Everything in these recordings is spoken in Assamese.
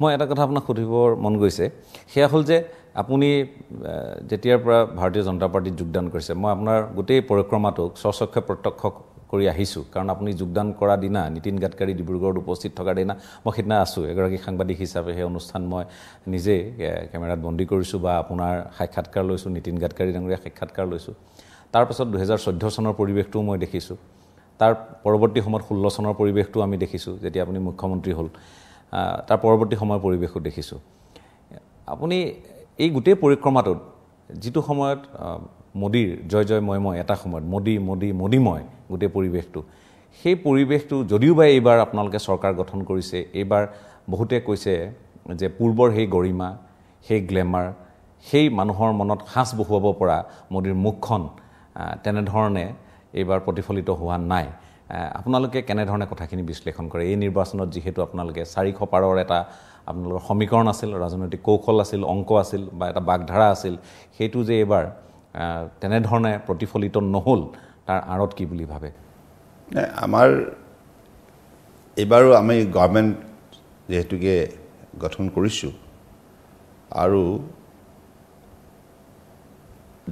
মই এটা কথা আপোনাক সুধিবৰ মন গৈছে সেয়া হ'ল যে আপুনি যেতিয়াৰ পৰা ভাৰতীয় জনতা পাৰ্টিত যোগদান কৰিছে মই আপোনাৰ গোটেই পৰিক্ৰমাটোক স্বচক্ষে প্ৰত্যক্ষ কৰি আহিছোঁ কাৰণ আপুনি যোগদান কৰা দিনা নীতিন গাডকাৰী ডিব্ৰুগড়ত উপস্থিত থকাৰ দিনা মই সিদিনা আছোঁ এগৰাকী সাংবাদিক হিচাপে সেই অনুষ্ঠান মই নিজে কেমেৰাত বন্দী কৰিছোঁ বা আপোনাৰ সাক্ষাৎকাৰ লৈছোঁ নীতিন গাডকাৰী ডাঙৰীয়া সাক্ষাৎকাৰ লৈছোঁ তাৰপাছত 2014 চনৰ পৰিৱেশটোও মই দেখিছোঁ তাৰ পৰৱৰ্তী সময়ত 16 চনৰ পৰিৱেশটো আমি দেখিছোঁ যেতিয়া আপুনি মুখ্যমন্ত্ৰী হ'ল তাৰ পৰৱৰ্তী সময়ৰ পৰিৱেশো দেখিছোঁ আপুনি এই গোটেই পৰিক্ৰমাটোত যিটো সময়ত মোদীৰ জয় জয় মই এটা সময়ত মোদীময় গোটেই পৰিৱেশটো সেই পৰিৱেশটো যদিও বা এইবাৰ আপোনালোকে চৰকাৰ গঠন কৰিছে এইবাৰ বহুতে কৈছে যে পূৰ্বৰ সেই গৰিমা সেই গ্লেমাৰ সেই মানুহৰ মনত সাঁচ বহুৱাব পৰা মোদীৰ মুখখন তেনেধৰণে এইবাৰ প্ৰতিফলিত হোৱা নাই আপোনালোকে কেনেধৰণে কথাখিনি বিশ্লেষণ কৰে এই নিৰ্বাচনত যিহেতু আপোনালোকে 400 পাৰৰ এটা আপোনালোকৰ সমীকৰণ আছিল ৰাজনৈতিক কৌশল আছিল অংক আছিল বা এটা বাগধাৰা আছিল সেইটো যে এবাৰ তেনেধৰণে প্ৰতিফলিত নহল তাৰ আঁৰত কি বুলি ভাবে আমাৰ এবাৰো আমি গভৰ্ণমেণ্ট যেহেতুকে গঠন কৰিছোঁ আৰু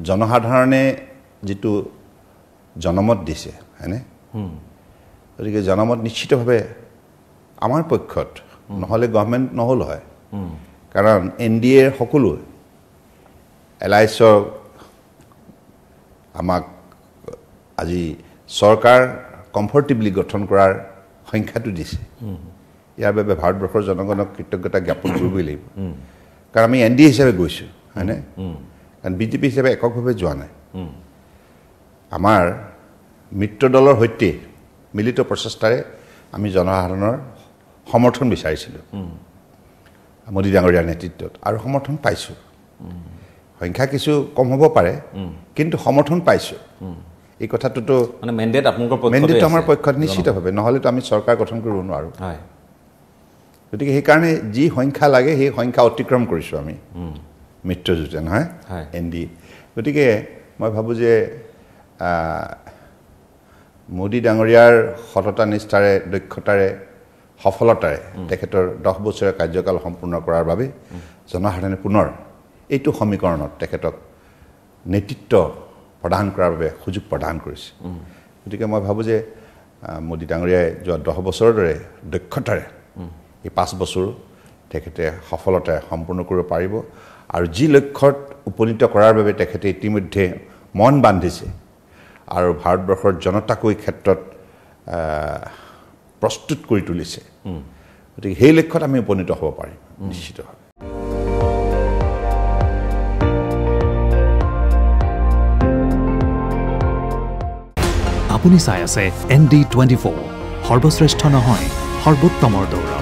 জনসাধাৰণে যিটো জনমত দিছে হয়নে গতিকে জনমত নিশ্চিতভাৱে আমাৰ পক্ষত নহ'লে গভৰ্ণমেণ্ট নহ'ল হয় কাৰণ এনডিএৰ সকলো এলাইছৰ আমাক আজি চৰকাৰ কমফৰ্টেবলি গঠন কৰাৰ সংখ্যাটো দিছে ইয়াৰ বাবে ভাৰতবৰ্ষৰ জনগণক কৃতজ্ঞতা জ্ঞাপন কৰিবই লাগিব কাৰণ আমি এনডিএ হিচাপে গৈছোঁ হয়নে কাৰণ বিজেপি হিচাপে এককভাৱে যোৱা নাই আমাৰ মিত্ৰ দলৰ সৈতে মিলিত প্ৰচেষ্টাৰে আমি জনসাধাৰণৰ সমৰ্থন বিচাৰিছিলোঁ মোদী ডাঙৰীয়াৰ নেতৃত্বত আৰু সমৰ্থন পাইছোঁ সংখ্যা কিছু কম হ'ব পাৰে কিন্তু সমৰ্থন পাইছোঁ এই কথাটোতো মানে মেণ্ডেট আপোনালোকৰ পক্ষত মেণ্ডেট আমাৰ পক্ষত নিশ্চিতভাৱে নহ'লেতো আমি চৰকাৰ গঠন কৰিব নোৱাৰোঁ গতিকে সেইকাৰণে যি সংখ্যা লাগে সেই সংখ্যা অতিক্ৰম কৰিছোঁ আমি মিত্ৰজোঁটে নহয় এনডি গতিকে মই ভাবোঁ যে মোদী ডাঙৰীয়াৰ সততা নিষ্ঠাৰে দক্ষতাৰে সফলতাৰে তেখেতৰ 10 বছৰীয়া কাৰ্যকাল সম্পূৰ্ণ কৰাৰ বাবে জনসাধাৰণে পুনৰ এইটো সমীকৰণত তেখেতক নেতৃত্ব প্ৰদান কৰাৰ বাবে সুযোগ প্ৰদান কৰিছে গতিকে মই ভাবোঁ যে মোদী ডাঙৰীয়াই যোৱা 10 বছৰৰ দৰে দক্ষতাৰে এই 5 বছৰ তেখেতে সফলতাৰে সম্পূৰ্ণ কৰিব পাৰিব আৰু যি লক্ষ্যত উপনীত কৰাৰ বাবে তেখেতে ইতিমধ্যে মন বান্ধিছে আৰু ভাৰতবৰ্ষৰ জনতাকো এই ক্ষেত্ৰত প্ৰস্তুত কৰি তুলিছে গতিকে সেই লক্ষ্যত আমি উপনীত হ'ব পাৰিম নিশ্চিতভাৱে আপুনি চাই আছে ND24 সৰ্বশ্ৰেষ্ঠ নহয় সৰ্বোত্তমৰ দৌৰ